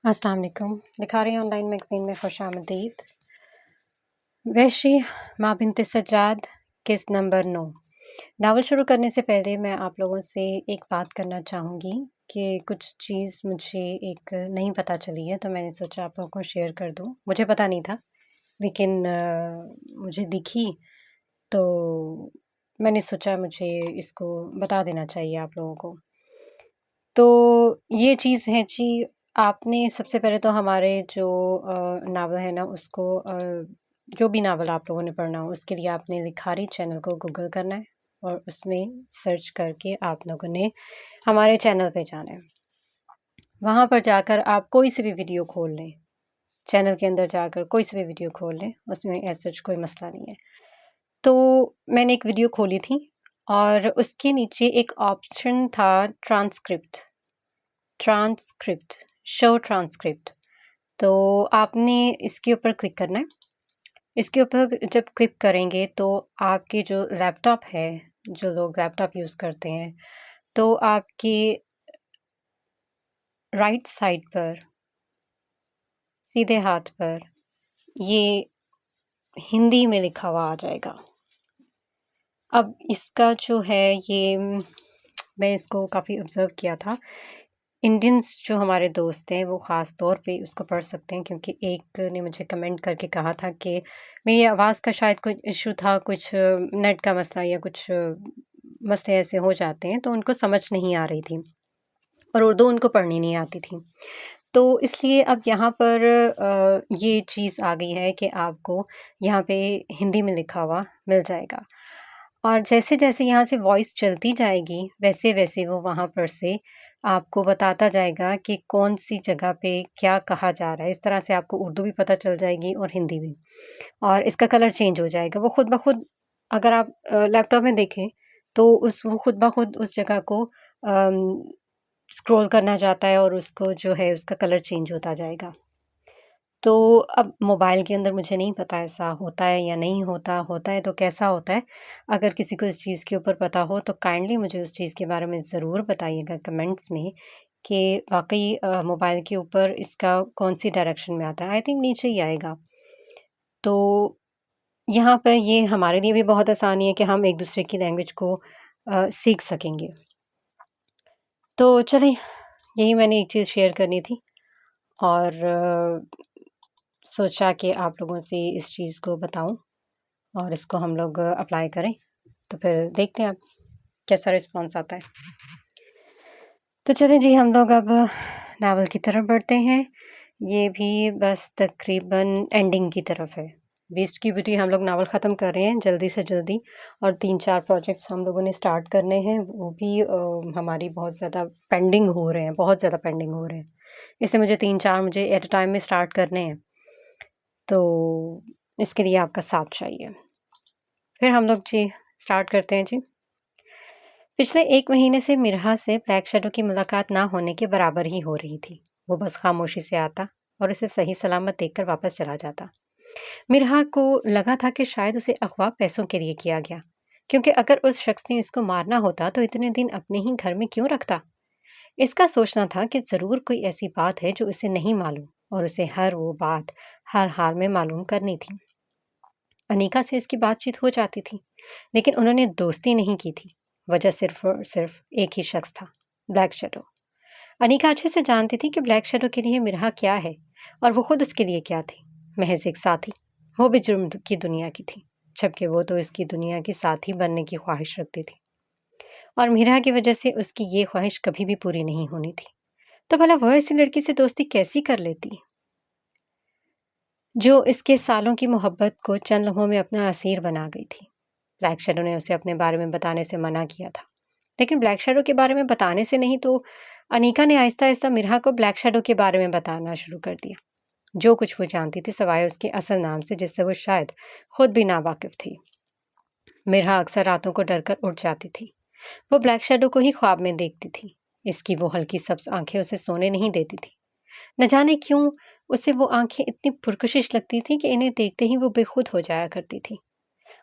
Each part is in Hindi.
अस्सलाम वालेकुम। लिखारी ऑनलाइन मैगज़ीन में खुशामदीद। वहशी माँ बिन्ते सज्जाद किस्त नंबर 9। नावल शुरू करने से पहले मैं आप लोगों से एक बात करना चाहूँगी कि कुछ चीज़ मुझे एक नहीं पता चली है, तो मैंने सोचा आप लोगों को शेयर कर दूँ। मुझे पता नहीं था, लेकिन मुझे दिखी, तो मैंने सोचा मुझे इसको बता देना चाहिए आप लोगों को। तो ये चीज़ है जी, आपने सबसे पहले तो हमारे जो नावल है ना उसको जो भी नावल आप लोगों ने पढ़ना हो उसके लिए आपने लिखारी चैनल को गूगल करना है और उसमें सर्च करके आप लोगों ने हमारे चैनल पे जाना है। वहाँ पर जाकर आप कोई सी भी वीडियो खोल लें, चैनल के अंदर जाकर कोई सी भी वीडियो खोल लें, उसमें ऐसा सच कोई मसला नहीं है। तो मैंने एक वीडियो खोली थी और उसके नीचे एक ऑप्शन था ट्रांसक्रिप्ट, शो ट्रांसक्रिप्ट। तो आपने इसके ऊपर क्लिक करना है। इसके ऊपर जब क्लिक करेंगे तो आपके जो लैपटॉप है, जो लोग लैपटॉप यूज़ करते हैं, तो आपके राइट साइड पर, सीधे हाथ पर ये हिंदी में लिखा हुआ आ जाएगा। अब इसका जो है ये मैं इसको काफ़ी ऑब्ज़र्व किया था। इंडियंस जो हमारे दोस्त हैं वो ख़ास तौर पे उसको पढ़ सकते हैं, क्योंकि एक ने मुझे कमेंट करके कहा था कि मेरी आवाज़ का शायद कोई इश्यू था, कुछ नेट का मसला या कुछ मसले ऐसे हो जाते हैं, तो उनको समझ नहीं आ रही थी और उर्दू उनको पढ़नी नहीं आती थी। तो इसलिए अब यहाँ पर ये चीज़ आ गई है कि आपको यहाँ पे हिंदी में लिखा हुआ मिल जाएगा और जैसे-जैसे यहाँ से वॉइस चलती जाएगी, वैसे-वैसे वो वहाँ पर से आपको बताता जाएगा कि कौन-सी जगह पे क्या कहा जा रहा है। इस तरह से आपको उर्दू भी पता चल जाएगी और हिंदी भी, और इसका कलर चेंज हो जाएगा। वो खुद ब खुद, अगर आप लैपटॉप में देखें, तो वो खुद ब खुद उस जगह को स्क्रॉल करना चाहता है और उसको जो है उसका कलर चेंज होता जाएगा। तो अब मोबाइल के अंदर मुझे नहीं पता ऐसा होता है या नहीं होता, होता है तो कैसा होता है? अगर किसी को इस चीज़ के ऊपर पता हो तो काइंडली मुझे उस चीज़ के बारे में ज़रूर बताइएगा कमेंट्स में कि वाक़ई मोबाइल के ऊपर इसका कौन-सी डायरेक्शन में आता है। आई थिंक नीचे ही आएगा। तो यहाँ पर ये हमारे लिए भी बहुत आसानी है कि हम एक-दूसरे की लैंग्वेज को सीख सकेंगे। तो चलें, यही मैंने एक चीज़ शेयर करनी थी और सोचा कि आप लोगों से इस चीज़ को बताऊँ और इसको हम लोग अप्लाई करें, तो फिर देखते हैं अब कैसा रिस्पॉन्स आता है। तो चलें जी, हम लोग अब नावल की तरफ बढ़ते हैं। ये भी बस तकरीबन एंडिंग की तरफ है। बीस्ट की ब्यूटी हम लोग नावल ख़त्म कर रहे हैं जल्दी से जल्दी, और 3-4 प्रोजेक्ट्स हम लोगों ने स्टार्ट करने हैं, वो भी हमारी बहुत ज़्यादा पेंडिंग हो रहे हैं, बहुत ज़्यादा पेंडिंग हो रहे हैं। इसलिए मुझे 3-4 मुझे एट अ टाइम में स्टार्ट करने हैं, तो इसके लिए आपका साथ चाहिए। फिर हम लोग जी स्टार्ट करते हैं जी। पिछले 1 महीने से मिरहा से ब्लैक शैडो की मुलाकात ना होने के बराबर ही हो रही थी। वो बस खामोशी से आता और उसे सही सलामत देखकर वापस चला जाता। मिरहा को लगा था कि शायद उसे अगवा पैसों के लिए किया गया, क्योंकि अगर उस शख्स ने इसको मारना होता तो इतने दिन अपने ही घर में क्यों रखता। इसका सोचना था कि ज़रूर कोई ऐसी बात है जो उसे नहीं मालूम, और उसे हर वो बात हर हाल में मालूम करनी थी। अनीका से इसकी बातचीत हो जाती थी, लेकिन उन्होंने दोस्ती नहीं की थी। वजह सिर्फ और सिर्फ एक ही शख्स था, ब्लैक शैडो। अनीका अच्छे से जानती थी कि ब्लैक शैडो के लिए मिरहा क्या है और वो खुद उसके लिए क्या थी। महज एक साथी। वो भी जुर्म की दुनिया की थी, जबकि वो तो इसकी दुनिया की साथी बनने की ख्वाहिश रखती थी, और मिरहा की वजह से उसकी ये ख्वाहिश कभी भी पूरी नहीं होनी थी। तो भला वह ऐसी लड़की से दोस्ती कैसी कर लेती, जो इसके सालों की मोहब्बत को चंद लम्हों में अपना असीर बना गई थी। ब्लैक शैडो ने उसे अपने बारे में बताने से मना किया था, लेकिन ब्लैक शैडो के बारे में बताने से नहीं, तो अनीका ने आहिस्ता-आहिस्ता मिरहा को ब्लैक शैडो के बारे में बताना शुरू कर दिया। जो कुछ वो जानती थी सिवाय उसके असल नाम से, जिससे वो शायद खुद भी नावाकिफ थी। मिरहा अक्सर रातों को डरकर उठ जाती थी। वो ब्लैक शैडो को ही ख्वाब में देखती थी। इसकी वो हल्की सब्ज आंखें उसे सोने नहीं देती थी। न जाने क्यों उसे वो आंखें इतनी पुरकशिश लगती थी कि इन्हें देखते ही वो बेखुद हो जाया करती थी।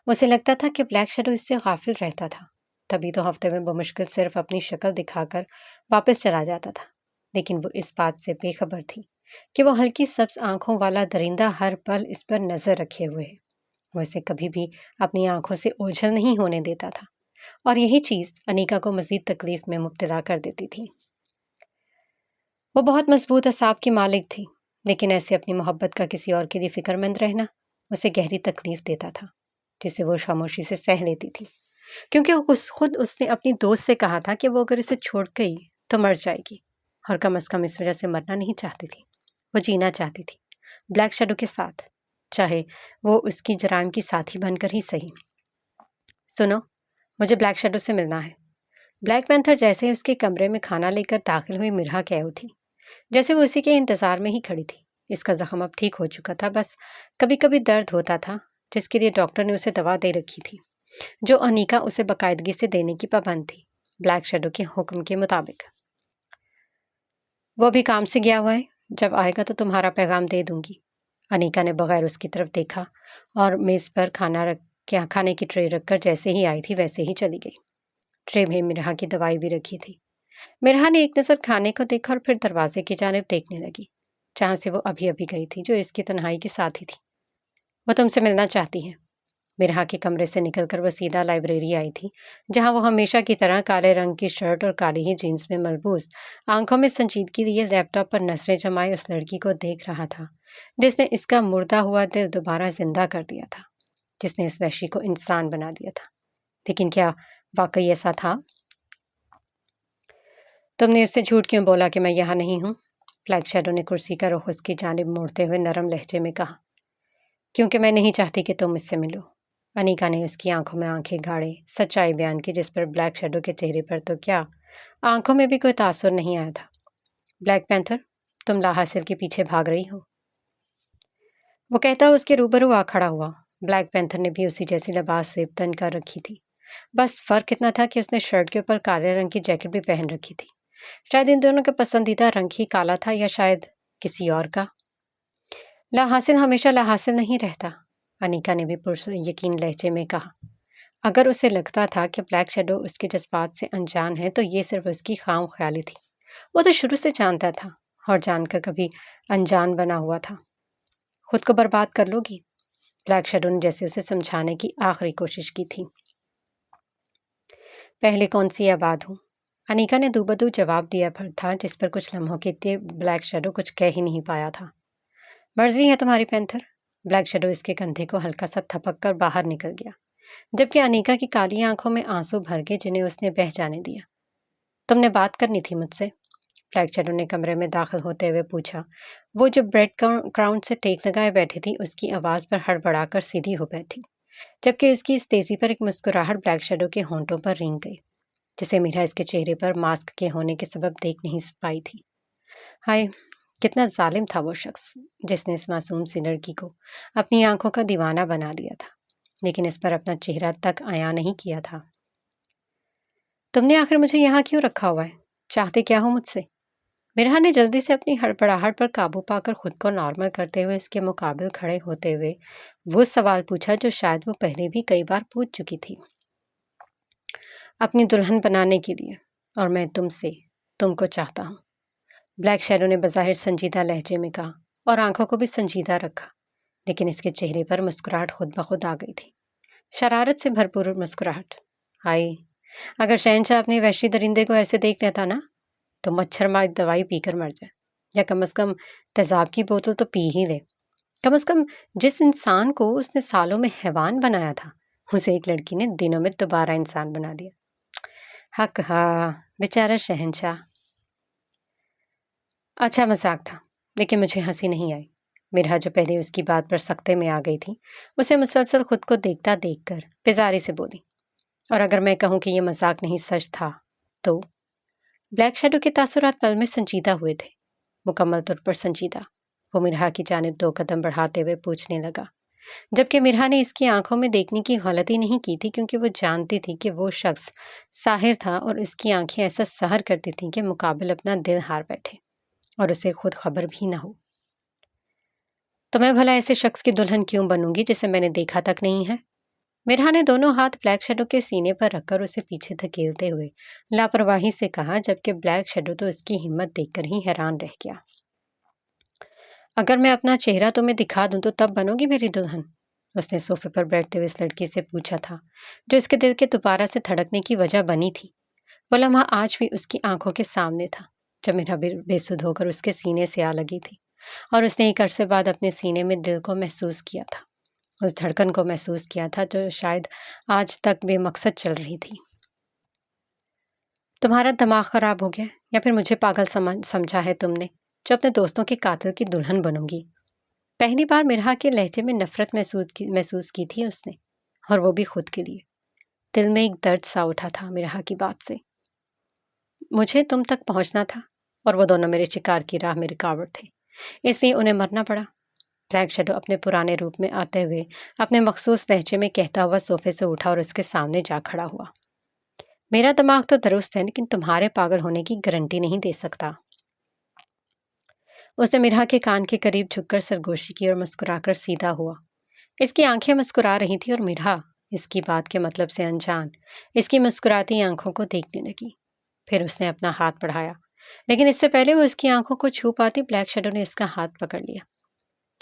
उसे लगता था कि ब्लैक शैडो इससे गाफिल रहता था, तभी तो हफ्ते में बमुश्किल सिर्फ अपनी शक्ल दिखाकर वापस चला जाता था। लेकिन वो इस बात से बेखबर थी कि वो हल्की सब्ज आंखों वाला दरिंदा हर पल इस पर नजर रखे हुए है। वो इसे कभी भी अपनी आंखों से ओझल नहीं होने देता था और यही चीज अनीका को मजीद तकलीफ में मुब्तला कर देती थी। वो बहुत मजबूत असाब की मालिक थी, लेकिन ऐसे अपनी मोहब्बत का किसी और के लिए फिक्रमंद रहना उसे गहरी तकलीफ देता था, जिसे वो खामोशी से सह लेती थी, क्योंकि खुद उसने अपनी दोस्त से कहा था कि वो अगर इसे छोड़ गई तो मर जाएगी, और कम अज कम इस वजह से मरना नहीं चाहती थी। वो जीना चाहती थी ब्लैक शेडो के साथ, चाहे वो उसकी जराइम की साथी बनकर ही सही। सुनो, मुझे ब्लैक शेडो से मिलना है। ब्लैक पैंथर जैसे ही उसके कमरे में खाना लेकर दाखिल हुई मिर्हा कह उठी, जैसे वो उसी के इंतजार में ही खड़ी थी। इसका जख्म अब ठीक हो चुका था, बस कभी कभी दर्द होता था, जिसके लिए डॉक्टर ने उसे दवा दे रखी थी, जो अनीका उसे बाकायदगी से देने की पाबंद थी, ब्लैक शेडो के हुक्म के मुताबिक। वो अभी काम से गया हुआ है, जब आएगा तो तुम्हारा पैगाम दे दूंगी। अनीका ने बगैर उसकी तरफ देखा और मेज पर खाने की ट्रे रखकर जैसे ही आई थी वैसे ही चली गई। ट्रे में मिर्हा की दवाई भी रखी थी। मिर्हा ने एक नज़र खाने को देखा और फिर दरवाजे की जानिब देखने लगी, जहां से वो अभी अभी गई थी, जो इसकी तन्हाई के साथ ही थी। वो तुमसे मिलना चाहती है। मिर्हा के कमरे से निकलकर वो सीधा लाइब्रेरी आई थी, जहां वो हमेशा की तरह काले रंग की शर्ट और काली ही जीन्स में मलबूस, आंखों में संजीदगी लिए लैपटॉप पर नजरें जमाए उस लड़की को देख रहा था, जिसने इसका मुर्दा हुआ दिल दोबारा जिंदा कर दिया था, जिसने इस वहशी को इंसान बना दिया था। लेकिन क्या वाकई ऐसा था? तुमने इससे झूठ क्यों बोला कि मैं यहाँ नहीं हूँ? ब्लैक शैडो ने कुर्सी का रुख उसकी जानिब मोड़ते हुए नरम लहजे में कहा। क्योंकि मैं नहीं चाहती कि तुम इससे मिलो। अनीका ने उसकी आंखों में आंखें गाड़े सच्चाई बयान की, जिस पर ब्लैक शैडो के चेहरे पर तो क्या, आंखों में भी कोई तासुर नहीं आया था। ब्लैक पैंथर, तुम लाहासिल के पीछे भाग रही हो। वो कहता उसके रूबरू आ खड़ा हुआ। ब्लैक पैंथर ने भी उसी जैसी लिबास से तन कर रखी थी, बस फर्क इतना था कि उसने शर्ट के ऊपर काले रंग की जैकेट भी पहन रखी थी। शायद इन दोनों का पसंदीदा रंग ही काला था, या शायद किसी और का। लाहासिल हमेशा लाहासिल नहीं रहता, अनीका ने भी पुरयकीन लहजे में कहा। अगर उसे लगता था कि ब्लैक शेडो उसके जज्बात से अनजान है, तो ये सिर्फ उसकी खाम ख्याली थी। वो तो शुरू से जानता था, और जानकर कभी अनजान बना हुआ था। खुद को बर्बाद कर लोगी? ब्लैक शेडो ने जैसे उसे समझाने की आखिरी कोशिश की थी। पहले कौन सी आबाद हूँ? अनीका ने दूबदू जवाब दिया था, जिस पर कुछ लम्हों के लिए ब्लैक शेडो कुछ कह ही नहीं पाया था। मर्जी है तुम्हारी पैंथर। ब्लैक शेडो इसके कंधे को हल्का सा थपक कर बाहर निकल गया, जबकि अनीका की काली आंखों में आंसू भर गए, जिन्हें उसने बह जाने दिया। तुमने बात करनी थी मुझसे? ब्लैक शेडो ने कमरे में दाखिल होते हुए पूछा। वो जो ब्रेड क्राउन से टेक लगाए बैठी थी, उसकी आवाज़ पर हड़बड़ाकर सीधी हो बैठी, जबकि इसकी इस तेजी पर एक मुस्कुराहट ब्लैक शेडो के होंठों पर रेंग गई, जिसे मीरा इसके चेहरे पर मास्क के होने के सबब देख नहीं पाई थी। हाय, कितना जालिम था वो शख्स, जिसने इस मासूम सी लड़की को अपनी आंखों का दीवाना बना दिया था, लेकिन इस पर अपना चेहरा तक आया नहीं किया था। तुमने आखिर मुझे यहाँ क्यों रखा हुआ है? चाहते क्या हो मुझसे? मिर्हा ने जल्दी से अपनी हड़बड़ाहट पर काबू पाकर खुद को नॉर्मल करते हुए उसके मुकाबिल खड़े होते हुए वो सवाल पूछा, जो शायद वो पहले भी कई बार पूछ चुकी थी। अपनी दुल्हन बनाने के लिए, और मैं तुमको चाहता हूँ। ब्लैक शैडो ने बज़ाहिर संजीदा लहजे में कहा, और आंखों को भी संजीदा रखा, लेकिन इसके चेहरे पर मुस्कुराहट खुद ब खुद आ गई थी, शरारत से भरपूर मुस्कुराहट। हाय, अगर शहनशाह अपने वहशी दरिंदे को ऐसे देख लेता ना, तो मच्छर मार दवाई पीकर मर जाए, या कम से कम तेजाब की बोतल तो पी ही ले। कम से कम जिस इंसान को उसने सालों में हैवान बनाया था, उसे एक लड़की ने दिनों में दोबारा इंसान बना दिया। हक हाँ, बेचारा शहनशाह। अच्छा मजाक था, लेकिन मुझे हंसी नहीं आई। मिर्हा, जो पहले उसकी बात पर सख्ते में आ गई थी, उसे मुसलसल खुद को देखता देखकर बेजारी से बोली, और अगर मैं कहूँ कि यह मजाक नहीं सच था तो? ब्लैक शैडो के तासुरात पल में संजीदा हुए थे, मुकम्मल तौर पर संजीदा। वो मिर्हा की जानिब 2 कदम बढ़ाते हुए पूछने लगा, जबकि मिर्हा ने इसकी आंखों में देखने की गलती नहीं की थी, क्योंकि वो जानती थी कि वो शख्स साहिर था, और इसकी आंखें ऐसा सहर करती थीं कि मुकाबिल अपना दिल हार बैठे और उसे खुद खबर भी ना हो। तो मैं भला ऐसे शख्स की दुल्हन क्यों बनूंगी जिसे मैंने देखा तक नहीं है? मिर्हा ने दोनों हाथ ब्लैक शैडो के सीने पर रखकर उसे पीछे धकेलते हुए लापरवाही से कहा, जबकि ब्लैक शैडो तो उसकी हिम्मत देखकर ही हैरान रह गया। अगर मैं अपना चेहरा तुम्हें दिखा दूं तो तब बनोगी मेरी दुल्हन? उसने सोफे पर बैठते हुए इस लड़की से पूछा था, जो इसके दिल के दोबारा से धड़कने की वजह बनी थी। वो लम्हा आज भी उसकी आंखों के सामने था, जब मीरा बेसुध होकर उसके सीने से आ लगी थी और उसने एक अरसे बाद अपने सीने में दिल को महसूस किया था, उस धड़कन को महसूस किया था जो शायद आज तक बेमकसद चल रही थी। तुम्हारा दिमाग खराब हो गया या फिर मुझे पागल समझा है तुमने, जो अपने दोस्तों के कातिल की दुल्हन बनूंगी? पहली बार मिरहा के लहजे में नफरत महसूस की थी उसने, और वो भी खुद के लिए। दिल में एक दर्द सा उठा था मिरहा की बात से। मुझे तुम तक पहुंचना था और वो दोनों मेरे शिकार की राह में रुकावट थे, इसलिए उन्हें मरना पड़ा। ब्लैक शैडो अपने पुराने रूप में आते हुए अपने मखसूस लहजे में कहता हुआ सोफे से उठा और उसके सामने जा खड़ा हुआ। मेरा दिमाग तो दुरुस्त है, लेकिन तुम्हारे पागल होने की गारंटी नहीं दे सकता। उसने मिरहा के कान के करीब झुककर सरगोशी की और मुस्कुराकर सीधा हुआ। इसकी आंखें मुस्कुरा रही थी और मिरहा, इसकी बात के मतलब से अनजान, इसकी मुस्कुराती आंखों को देखने लगी। फिर उसने अपना हाथ बढ़ाया, लेकिन इससे पहले वो इसकी आंखों को छू पाती, ब्लैक शैडो ने इसका हाथ पकड़ लिया।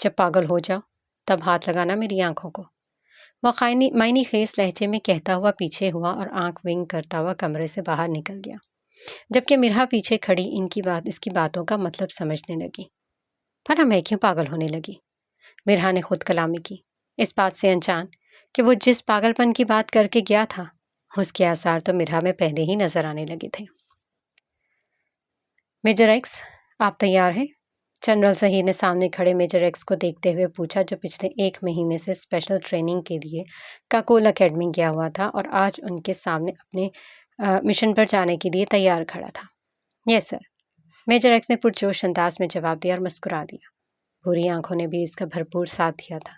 जब पागल हो जाओ तब हाथ लगाना मेरी आंखों को, वह मायनी खेस लहजे में कहता हुआ पीछे हुआ और आंख विंग करता हुआ कमरे से बाहर निकल गया, जबकि मिरहा पीछे खड़ी इसकी बातों का मतलब समझने लगी। भला मैं क्यों पागल होने लगी? मिरहा ने खुद कलामी की, इस बात से अनजान कि वो जिस पागलपन की बात करके गया था, उसके आसार तो मिरहा में पहले ही नजर आने लगे थे। मेजर एक्स, आप तैयार हैं? जनरल सहीर ने सामने खड़े मेजर एक्स को देखते हुए पूछा, जो पिछले 1 महीने से स्पेशल ट्रेनिंग के लिए काकोल अकेडमी गया हुआ था और आज उनके सामने अपने मिशन पर जाने के लिए तैयार खड़ा था। यस सर, मेजर एक्स ने पुरजोश अंदाज में जवाब दिया और मुस्कुरा दिया। बुरी आंखों ने भी इसका भरपूर साथ दिया था।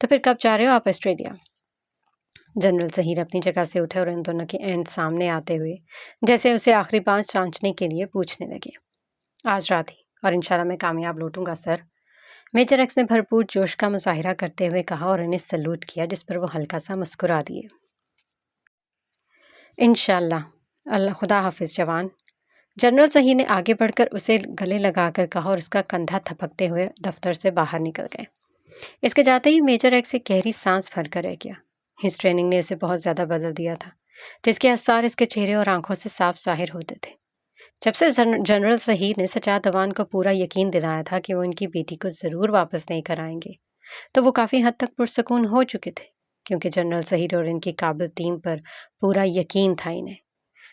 तो फिर कब जा रहे हो आप ऑस्ट्रेलिया? जनरल सहीर अपनी जगह से उठे और इन दोनों के एंड सामने आते हुए जैसे उसे आखिरी बात जांचने के लिए पूछने लगे। आज रात ही, और इंशाल्लाह मैं कामयाब लौटूंगा सर, मेजर एक्स ने भरपूर जोश का मुजाहिरा करते हुए कहा और इन्हें सल्यूट किया, जिस पर वो हल्का सा मुस्कुरा दिए। इंशाल्लाह, अल्लाह, खुदा हाफिज जवान। जनरल सहीर ने आगे बढ़कर उसे गले लगाकर कहा और उसका कंधा थपकते हुए दफ्तर से बाहर निकल गए। इसके जाते ही मेजर एक्स एक गहरी सांस भरकर रह गया। इस ट्रेनिंग ने उसे बहुत ज़्यादा बदल दिया था, जिसके आसार इसके चेहरे और आंखों से साफ जाहिर होते थे। जब से जनरल सहीर ने सजाद अवान को पूरा यकीन दिलाया था कि वो उनकी बेटी को ज़रूर वापस नहीं कराएंगे, तो वो काफ़ी हद तक पुरसकून हो चुके थे, क्योंकि जनरल सहीर और इनकी काबिल टीम पर पूरा यकीन था इन्हें।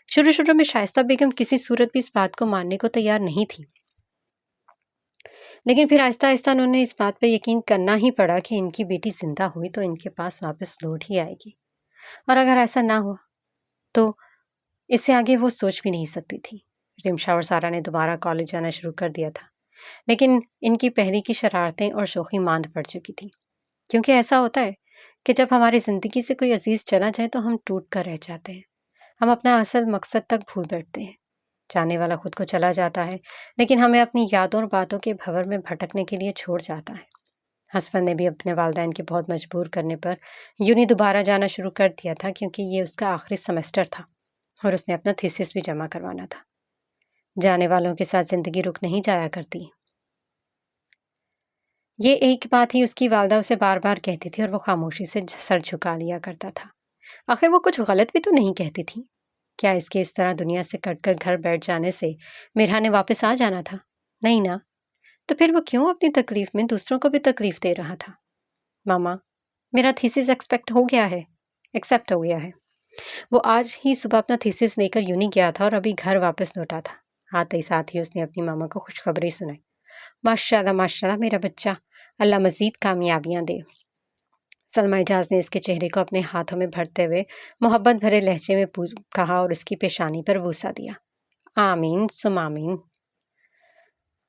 शुरू शुरू में शाइस्ता बेगम किसी सूरत भी इस बात को मानने को तैयार नहीं थी, लेकिन फिर आहिस्ता आहिस्ता उन्होंने इस बात पर यकीन करना ही पड़ा कि इनकी बेटी जिंदा हुई तो इनके पास वापस लौट ही आएगी, और अगर ऐसा ना हुआ तो इससे आगे वो सोच भी नहीं सकती थी। रिमशा और सारा ने दोबारा कॉलेज जाना शुरू कर दिया था, लेकिन इनकी पहले की शरारतें और शोखी मांद पड़ चुकी थी, क्योंकि ऐसा होता है कि जब हमारी ज़िंदगी से कोई अजीज़ चला जाए तो हम टूट कर रह जाते हैं, हम अपना असल मकसद तक भूल बैठते हैं। जाने वाला खुद को चला जाता है, लेकिन हमें अपनी यादों और बातों के भंवर में भटकने के लिए छोड़ जाता है। हसफन ने भी अपने वालिदैन के बहुत मजबूर करने पर यूनी दोबारा जाना शुरू कर दिया था, क्योंकि ये उसका आखिरी सेमेस्टर था और उसने अपना थीसिस भी जमा करवाना था। जाने वालों के साथ ज़िंदगी रुक नहीं जाया करती। ये एक बात ही उसकी वालदा उसे बार बार कहती थी और वो खामोशी से सर झुका लिया करता था। आखिर वो कुछ गलत भी तो नहीं कहती थी। क्या इसके इस तरह दुनिया से कटकर घर बैठ जाने से मिरहा ने वापस आ जाना था? नहीं ना। तो फिर वो क्यों अपनी तकलीफ में दूसरों को भी तकलीफ दे रहा था? मामा, मेरा थीसिस एक्सपेक्ट हो गया है, एक्सेप्ट हो गया है। वो आज ही सुबह अपना थीसिस लेकर यूनी गया था और अभी घर वापस लौटा था। आते ही साथ ही उसने अपनी मामा को खुशखबरी सुनाई। माशाल्लाह माशाल्लाह मेरा बच्चा, अल्लाह मजीद कामयाबियां दे। सलमा इजाज ने इसके चेहरे को अपने हाथों में भरते हुए मोहब्बत भरे लहजे में कहा और उसकी पेशानी पर बूसा दिया। आमीन सुम आमीन।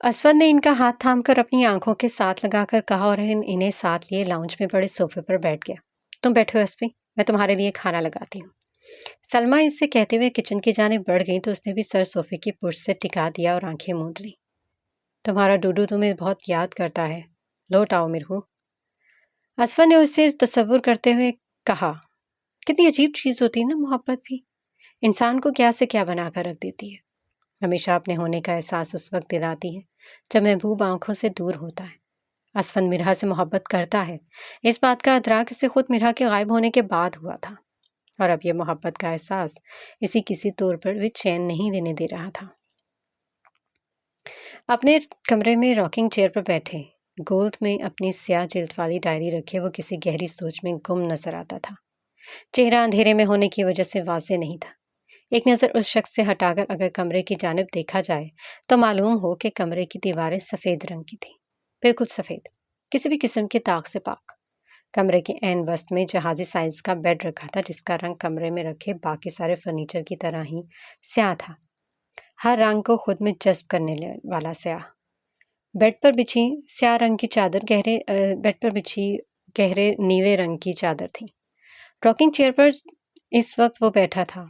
असवद ने इनका हाथ थामकर अपनी आंखों के साथ लगाकर कहा और इन्हें साथ लिए लाउंज में बड़े सोफे पर बैठ गया। तुम बैठो एसपी, मैं तुम्हारे लिए खाना लगाती हूँ। सलमा इससे कहते हुए किचन की जानिब बढ़ गई तो उसने भी सर सोफे की पुर्श से टिका दिया और आंखें मूंद ली। तुम्हारा डूडू तुम्हें बहुत याद करता है, लौट आओ मिरहू। असफर ने उससे तसव्वुर करते हुए कहा। कितनी अजीब चीज़ होती है ना मोहब्बत भी, इंसान को क्या से क्या बनाकर रख देती है। हमेशा अपने होने का एहसास उस वक्त दिलाती है जब महबूब आंखों से दूर होता है। असफन मिरहा से मोहब्बत करता है, इस बात का इदराक उसे खुद मिरहा के गायब होने के बाद हुआ था, और अब यह मोहब्बत का एहसास इसी किसी तौर पर भी चैन नहीं देने दे रहा था। अपने कमरे में रॉकिंग चेयर पर बैठे, गोल्ड में अपनी स्याह जिल्द वाली डायरी रखे वो किसी गहरी सोच में गुम नजर आता था। चेहरा अंधेरे में होने की वजह से वाज़ेह नहीं था। एक नज़र उस शख्स से हटाकर अगर कमरे की जानिब देखा जाए तो मालूम हो कि कमरे की दीवारें सफ़ेद रंग की थी, बिल्कुल सफ़ेद, किसी भी किस्म के दाग से पाक। कमरे के ऐन वस्त में जहाजी साइज का बेड रखा था, जिसका रंग कमरे में रखे बाकी सारे फर्नीचर की तरह ही स्याह था, हर रंग को खुद में जज्ब करने वाला स्याह। बेड पर बिछी स्याह रंग की चादर गहरे नीले रंग की चादर थी। रॉकिंग चेयर पर इस वक्त वो बैठा था।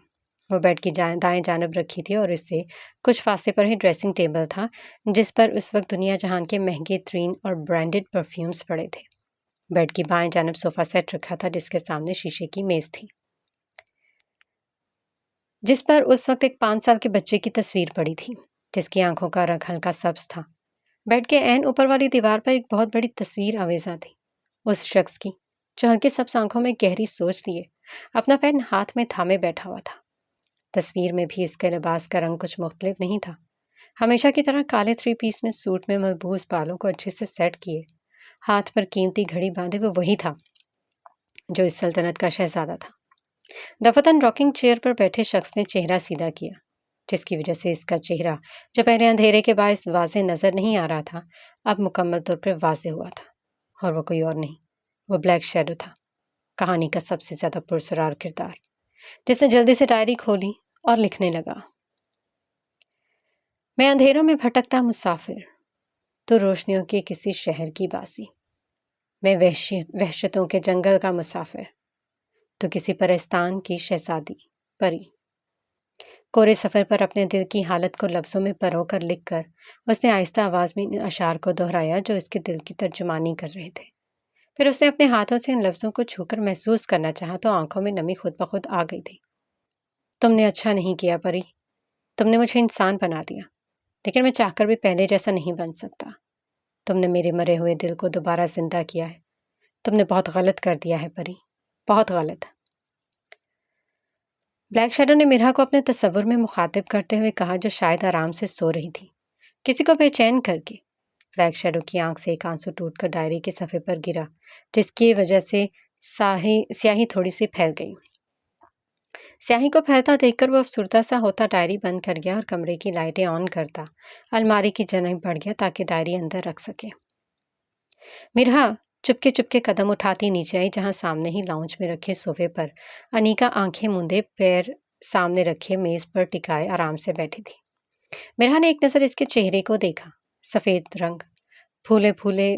वो बेड की दाएं जानब रखी थी और इससे कुछ फासले पर ही ड्रेसिंग टेबल था, जिस पर उस वक्त दुनिया जहान के महंगे तरीन और ब्रांडेड परफ्यूम्स पड़े थे। बेड की बाएं जानब सोफ़ा सेट रखा था, जिसके सामने शीशे की मेज़ थी, जिस पर उस वक्त एक 5 साल के बच्चे की तस्वीर पड़ी थी, जिसकी आंखों का रंग हल्का सब्ज था। बेड के ऐन ऊपर वाली दीवार पर एक बहुत बड़ी तस्वीर आवेजा थी, उस शख्स की जो हल्की सब्ज आंखों में गहरी सोच लिए अपना पेन हाथ में थामे बैठा हुआ था। तस्वीर में भी इसके लिबास का रंग कुछ मुख्तलिफ नहीं था। हमेशा की तरह काले 3 पीस में सूट में मलबूस बालों को अच्छे से सेट किए, हाथ पर कीमती घड़ी बांधे वो वही था जो इस सल्तनत का शहजादा था। दफतन रॉकिंग चेयर पर बैठे शख्स ने चेहरा सीधा किया, जिसकी वजह से इसका चेहरा, जो पहले अंधेरे के बायस वाज़ेह नजर नहीं आ रहा था, अब मुकम्मल तौर पर वाज़ेह हुआ था। और वो कोई और नहीं, वो ब्लैक शैडो था, कहानी का सबसे ज्यादा पुरसरार किरदार, जिसने जल्दी से डायरी खोली और लिखने लगा। मैं अंधेरों में भटकता मुसाफिर, तो रोशनियों के किसी शहर की बासी। मैं वहशतों के जंगल का मुसाफिर, तो किसी परस्तान की शहजादी परी। कोरे सफ़र पर अपने दिल की हालत को लफ्ज़ों में परो कर लिख कर उसने आहिस्ता आवाज़ में इन अशार को दोहराया जो इसके दिल की तर्जुमानी कर रहे थे। फिर उसने अपने हाथों से इन लफ्ज़ों को छूकर महसूस करना चाहा तो आंखों में नमी खुद ब खुद आ गई थी। तुमने अच्छा नहीं किया परी, तुमने मुझे इंसान बना दिया, लेकिन मैं चाहकर भी पहले जैसा नहीं बन सकता। तुमने मेरे मरे हुए दिल को दोबारा जिंदा किया है। तुमने बहुत गलत कर दिया है परी, बहुत गलत। ब्लैक शैडो ने मिरहा को अपने तस्वुर में मुखातिब करते हुए कहा, जो शायद आराम से सो रही थी, किसी को बेचैन करके। ब्लैक शैडो की आंख से एक आंसू टूटकर डायरी के सफ़े पर गिरा, जिसकी वजह से स्याही थोड़ी सी फैल गई। स्याही को फैलता देखकर वो अफसुर्दा सा होता डायरी बंद कर गया और कमरे की लाइटें ऑन करता अलमारी की जगह बढ़ गया ताकि डायरी अंदर रख सके। मिरहा चुपके चुपके कदम उठाती नीचे आई, जहां सामने ही लाउंज में रखे सोफे पर अनीका आंखें मूंदे पैर सामने रखे मेज पर टिकाए आराम से बैठी थी। मिरहा ने एक नज़र इसके चेहरे को देखा। सफ़ेद रंग, फूले फूले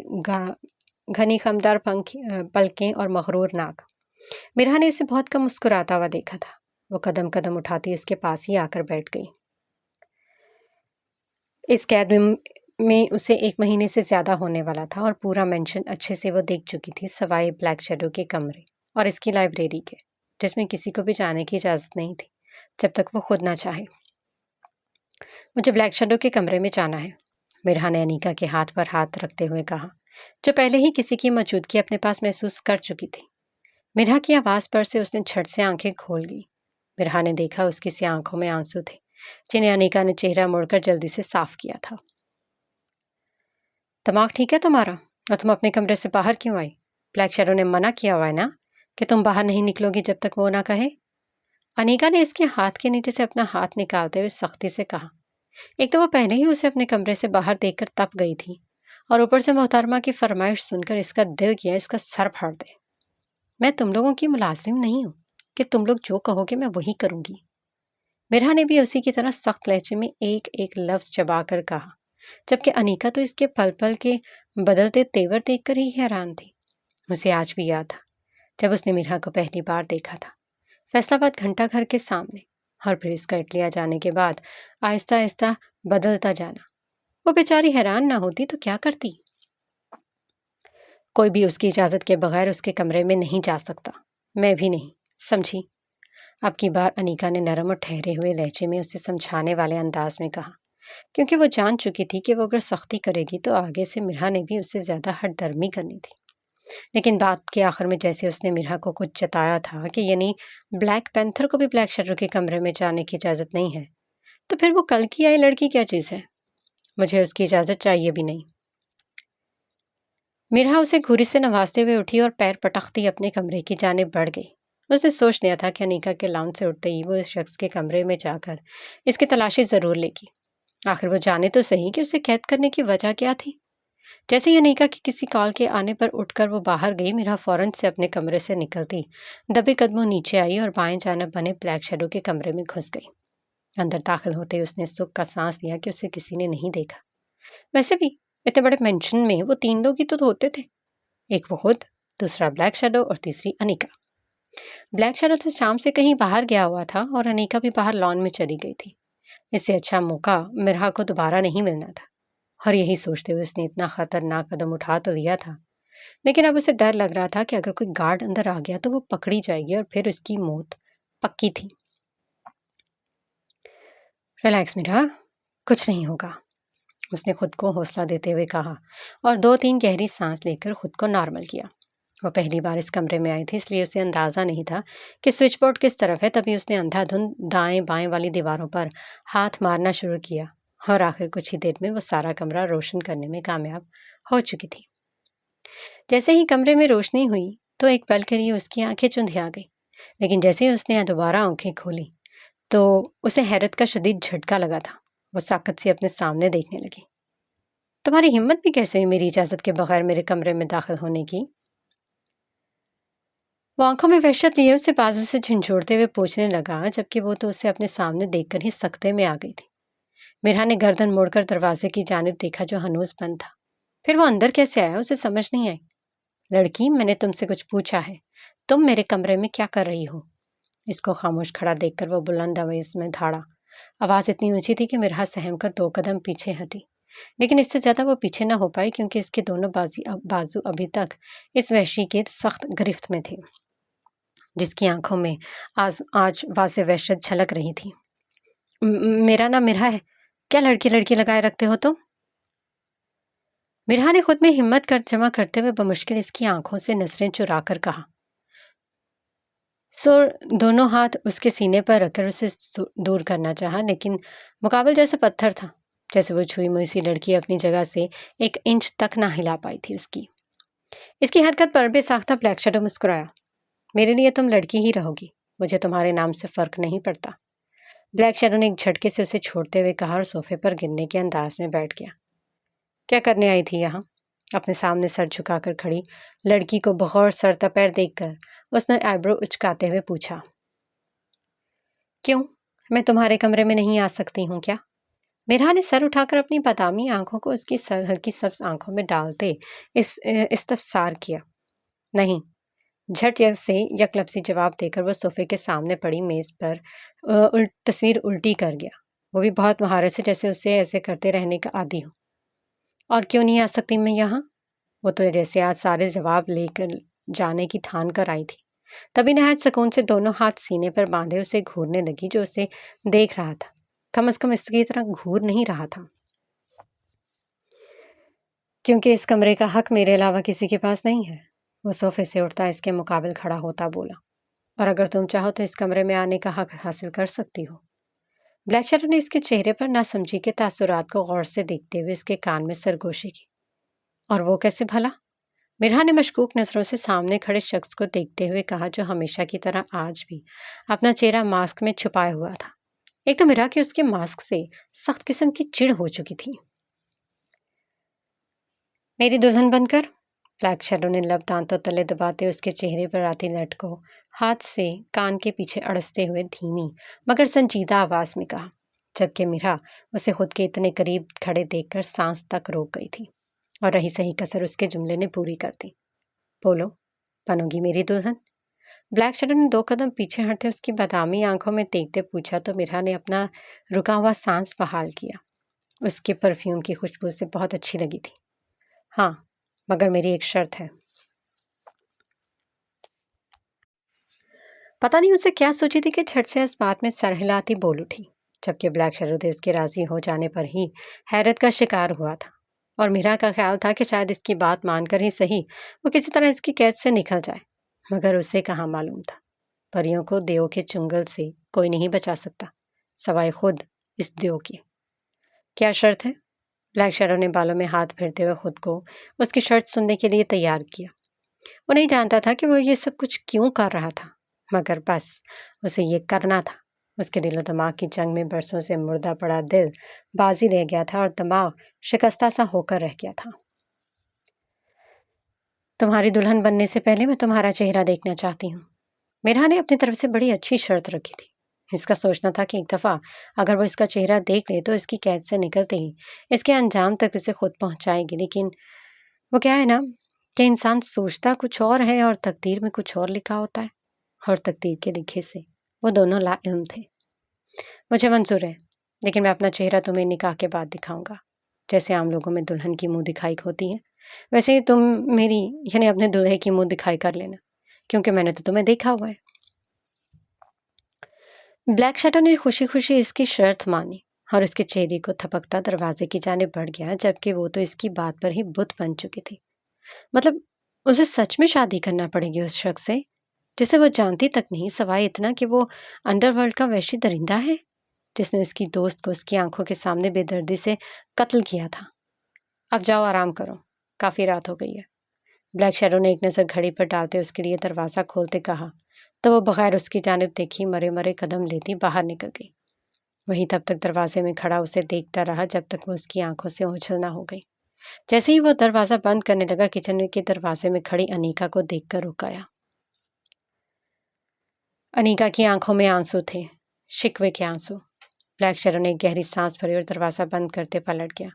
घनी खमदार पलकें और मगरूर नाक। मिरहा ने इसे बहुत कम मुस्कुराता हुआ देखा था। वो कदम कदम उठाती उसके पास ही आकर बैठ गई। इस कैद में उसे 1 महीने से ज़्यादा होने वाला था और पूरा मेंशन अच्छे से वो देख चुकी थी, सवाए ब्लैक शैडो के कमरे और इसकी लाइब्रेरी के, जिसमें किसी को भी जाने की इजाज़त नहीं थी जब तक वो खुद ना चाहे। मुझे ब्लैक शैडो के कमरे में जाना है, मिरहा ने अनीका के हाथ पर हाथ रखते हुए कहा, जो पहले ही किसी की मौजूदगी अपने पास महसूस कर चुकी थी। मिरहा की आवाज़ पर से उसने झट से आंखें खोल ली। मिरहा ने देखा उसकी सी आंखों में आंसू थे, जिन्हें अनीका ने चेहरा मुड़कर जल्दी से साफ किया था। दिमाग ठीक है तुम्हारा? और तुम अपने कमरे से बाहर क्यों आई? ब्लैक शैडो ने मना किया हुआ है ना कि तुम बाहर नहीं निकलोगी जब तक वो ना कहे। अनीका ने इसके हाथ के नीचे से अपना हाथ निकालते हुए सख्ती से कहा। एक तो वो पहले ही उसे अपने कमरे से बाहर देखकर तप गई थी और ऊपर से मोहतरमा की फरमाइश सुनकर इसका दिल किया इसका सर फाड़ दे। मैं तुम लोगों की मुलाजिम नहीं हूं कि तुम लोग जो कहोगे मैं वही करूंगी। मिरहा ने भी उसी की तरह सख्त लहजे में एक एक लफ्ज चबा कर कहा, जबकि अनीका तो इसके पल पल के बदलते तेवर देखकर ही हैरान थी। उसे आज भी याद था जब उसने मिरहा को पहली बार देखा था, फैसलाबाद घंटा घर के सामने, और फिर इसका इटलिया जाने के बाद आहिस्ता आहिस्ता बदलता जाना। वो बेचारी हैरान ना होती तो क्या करती। कोई भी उसकी इजाज़त के बगैर उसके कमरे में नहीं जा सकता, मैं भी नहीं, समझी? अब की बार अनीका ने नरम और ठहरे हुए लहजे में उसे समझाने वाले अंदाज में कहा, क्योंकि वो जान चुकी थी कि वो अगर सख्ती करेगी तो आगे से मिरा ने भी उससे ज़्यादा हठधर्मी करनी थी। लेकिन बात के आखिर में जैसे उसने मिरा को कुछ जताया था कि यानी ब्लैक पैंथर को भी ब्लैक शैडो के कमरे में जाने की इजाज़त नहीं है, तो फिर वो कल की आई लड़की क्या चीज़ है? मुझे उसकी इजाज़त चाहिए भी नहीं। मिरा उसे घूरी से नवाजते हुए उठी और पैर पटकती अपने कमरे की जानिब बढ़ गई। उसने सोच लिया था कि अनीका के लाउंज से उठते ही वो इस शख्स के कमरे में जाकर इसकी तलाशी ज़रूर लेगी। आखिर वो जाने तो सही कि उसे कैद करने की वजह क्या थी। जैसे ही अनीका की किसी कॉल के आने पर उठकर वो बाहर गई, मीरा फौरन से अपने कमरे से निकलती दबे कदमों नीचे आई और बाएं जानब बने ब्लैक शेडो के कमरे में घुस गई। अंदर दाखिल होते ही उसने सुख का सांस लिया कि उसे किसी ने नहीं देखा। वैसे भी इतने बड़े मेंशन में वो 3 लोग ही तो होते थे। एक वो खुद, दूसरा ब्लैक शेडो और तीसरी अनीका। ब्लैक शेडो तो शाम से कहीं बाहर गया हुआ था और अनीका भी बाहर लॉन में चली गई थी। इससे अच्छा मौका मिरा को दोबारा नहीं मिलना था। और यही सोचते हुए उसने इतना खतरनाक कदम उठा तो लिया था, लेकिन अब उसे डर लग रहा था कि अगर कोई गार्ड अंदर आ गया तो वो पकड़ी जाएगी और फिर उसकी मौत पक्की थी। रिलैक्स मिरा, कुछ नहीं होगा, उसने खुद को हौसला देते हुए कहा और 2-3 गहरी सांस लेकर खुद को नॉर्मल किया। वो पहली बार इस कमरे में आई थी, इसलिए उसे अंदाज़ा नहीं था कि स्विच बोर्ड किस तरफ है। तभी उसने अंधाधुंध दाएं बाएं वाली दीवारों पर हाथ मारना शुरू किया और आखिर कुछ ही देर में वो सारा कमरा रोशन करने में कामयाब हो चुकी थी। जैसे ही कमरे में रोशनी हुई तो एक पल के लिए उसकी आंखें चुंधिया गई, लेकिन जैसे ही उसने दोबारा आंखें खोली तो उसे हैरत का शदीद झटका लगा था। वो साकत से अपने सामने देखने लगी। तुम्हारी हिम्मत भी कैसे हुई मेरी इजाज़त के बगैर मेरे कमरे में दाखिल होने की? वो आंखों में वहशत लिए उसे बाजू से झंझोड़ते हुए पूछने लगा, जबकि वो तो उसे अपने सामने देखकर ही सख्ते में आ गई थी। मिरा ने गर्दन मोड़कर दरवाजे की जानिब देखा जो हनूज बंद था। फिर वो अंदर कैसे आया उसे समझ नहीं आई। लड़की, मैंने तुमसे कुछ पूछा है, तुम मेरे कमरे में क्या कर रही हो? इसको खामोश खड़ा देखकर वो बुलंद आवाज में धाड़ा। आवाज इतनी ऊंची थी कि मिरा सहम कर 2 कदम पीछे हटी, लेकिन इससे ज्यादा वो पीछे न हो पाई क्योंकि इसके दोनों बाजू अभी तक इस वहशी के सख्त गिरफ्त में थे, जिसकी आंखों में आज वाज़े वहशत झलक रही थी। मेरा नाम मिरा है, क्या लड़की लड़की लगाए रखते हो तुम? मिरा ने खुद में हिम्मत कर जमा करते हुए बमुश्किल इसकी आंखों से नजरें चुराकर कहा। सो दोनों हाथ उसके सीने पर रखकर उसे दूर करना चाहा, लेकिन मुकाबल जैसा पत्थर था। जैसे वो छुई मुई सी लड़की अपनी जगह से 1 इंच तक ना हिला पाई थी उसकी। इसकी हरकत पर बेसाख्ता ब्लैक शैडो मुस्कुराया। मेरे लिए तुम लड़की ही रहोगी, मुझे तुम्हारे नाम से फर्क नहीं पड़ता। ब्लैक शैडो ने एक झटके से उसे छोड़ते हुए कहा और सोफे पर गिरने के अंदाज में बैठ गया। क्या करने आई थी यहाँ? अपने सामने सर झुकाकर खड़ी लड़की को बगौर सर तपैर देखकर उसने आईब्रो उचकाते हुए पूछा। क्यों, मैं तुम्हारे कमरे में नहीं आ सकती हूँ क्या? मिरा ने सर उठाकर अपनी बादामी आंखों को उसकी हल्की सब्ज आंखों में डालते इस्तफसार किया। नहीं, झट से यकलप्सी जवाब देकर वो सोफे के सामने पड़ी मेज पर तस्वीर उल्टी कर गया, वो भी बहुत महारत से, जैसे उसे ऐसे करते रहने का आदी हो। और क्यों नहीं आ सकती मैं यहाँ? वो तो जैसे आज सारे जवाब लेकर जाने की ठान कर आई थी। तभी नहायत सुकून से दोनों हाथ सीने पर बांधे उसे घूरने लगी, जो उसे देख रहा था। कम से कम इसकी तरह घूर नहीं रहा था। क्योंकि इस कमरे का हक मेरे अलावा किसी के पास नहीं है। वो सोफे से उठता इसके मुकाबिल खड़ा होता बोला। और अगर तुम चाहो तो इस कमरे में आने का हक हासिल कर सकती हो। ब्लैक शैडो ने इसके चेहरे पर नासमझी के तासुरात को गौर से देखते हुए इसके कान में सरगोशी की। और वो कैसे भला? मिरा ने मशकूक नजरों से सामने खड़े शख्स को देखते हुए कहा, जो हमेशा की तरह आज भी अपना चेहरा मास्क में छुपाए हुआ था। एक तो मिरा की उसके मास्क से सख्त किस्म की चिढ़ हो चुकी थी। मेरी दुल्हन बनकर? ब्लैक शैडो ने लब दांतों तले दबाते उसके चेहरे पर आती लट को हाथ से कान के पीछे अड़सते हुए धीमी मगर संजीदा आवाज में कहा, जबकि मिरा उसे खुद के इतने करीब खड़े देखकर सांस तक रोक गई थी और रही सही कसर उसके जुमले ने पूरी कर दी। बोलो, बनोगी मेरी दुल्हन? ब्लैक शैडो ने 2 कदम पीछे हटते उसकी बादामी आंखों में देखते पूछा, तो मिरा ने अपना रुका हुआ सांस बहाल किया। उसके परफ्यूम की खुशबू से बहुत अच्छी लगी थी। हाँ, मगर मेरी एक शर्त है। पता नहीं उसे क्या सोची थी कि झट से इस बात में सर हिलाती बोल उठी। जबकि ब्लैक शैडो थे उसके राजी हो जाने पर ही हैरत का शिकार हुआ था और मीरा का ख्याल था कि शायद इसकी बात मानकर ही सही वो किसी तरह इसकी कैद से निकल जाए, मगर उसे कहाँ मालूम था परियों को देवों के चुंगल से कोई नहीं बचा सकता सवाए खुद इस देव की। क्या शर्त है? ब्लैक शैडो ने बालों में हाथ फेरते हुए खुद को उसकी शर्त सुनने के लिए तैयार किया। वो नहीं जानता था कि वो ये सब कुछ क्यों कर रहा था, मगर बस उसे ये करना था। उसके दिलो दिमाग की जंग में बरसों से मुर्दा पड़ा दिल बाजी ले गया था और दिमाग शिकस्ता सा होकर रह गया था। तुम्हारी दुल्हन बनने से पहले मैं तुम्हारा चेहरा देखना चाहती हूँ। मीरा ने अपनी तरफ से बड़ी अच्छी शर्त रखी थी। इसका सोचना था कि एक दफ़ा अगर वो इसका चेहरा देख ले तो इसकी कैद से निकलते ही इसके अंजाम तक इसे खुद पहुंचाएगी। लेकिन वो क्या है ना कि इंसान सोचता कुछ और है और तकदीर में कुछ और लिखा होता है, और तकदीर के लिखे से वो दोनों लाइल्म थे। मुझे मंजूर है, लेकिन मैं अपना चेहरा तुम्हें निकाह के बाद दिखाऊंगा। जैसे आम लोगों में दुल्हन की मुंह दिखाई होती है, वैसे ही तुम मेरी यानी अपने दूल्हे की मुंह दिखाई कर लेना, क्योंकि मैंने तो तुम्हें देखा हुआ है। ब्लैक शैडो ने खुशी खुशी इसकी शर्त मानी और उसके चेहरे को थपकता दरवाजे की जानिब बढ़ गया, जबकि वो तो इसकी बात पर ही बुत बन चुकी थी। मतलब उसे सच में शादी करना पड़ेगी उस शख्स से जिसे वो जानती तक नहीं, सवाए इतना कि वो अंडरवर्ल्ड का वहशी दरिंदा है जिसने उसकी दोस्त को उसकी आंखों के सामने बेदर्दी से कत्ल किया था। अब जाओ आराम करो, काफ़ी रात हो गई है। ब्लैक शैडो ने एक नज़र घड़ी पर डालते उसके लिए दरवाज़ा खोलते कहा, तो वो बगैर उसकी जानिब देखी मरे मरे कदम लेती बाहर निकल गई। वहीं तब तक दरवाजे में खड़ा उसे देखता रहा जब तक वो उसकी आंखों से ओझल ना हो गई। जैसे ही वो दरवाज़ा बंद करने लगा, किचन के दरवाजे में खड़ी अनीका को देखकर रुक गया। अनीका की आंखों में आंसू थे, शिकवे के आंसू। ब्लैक शैडो ने एक गहरी सांस भरी और दरवाज़ा बंद करते पलट गया।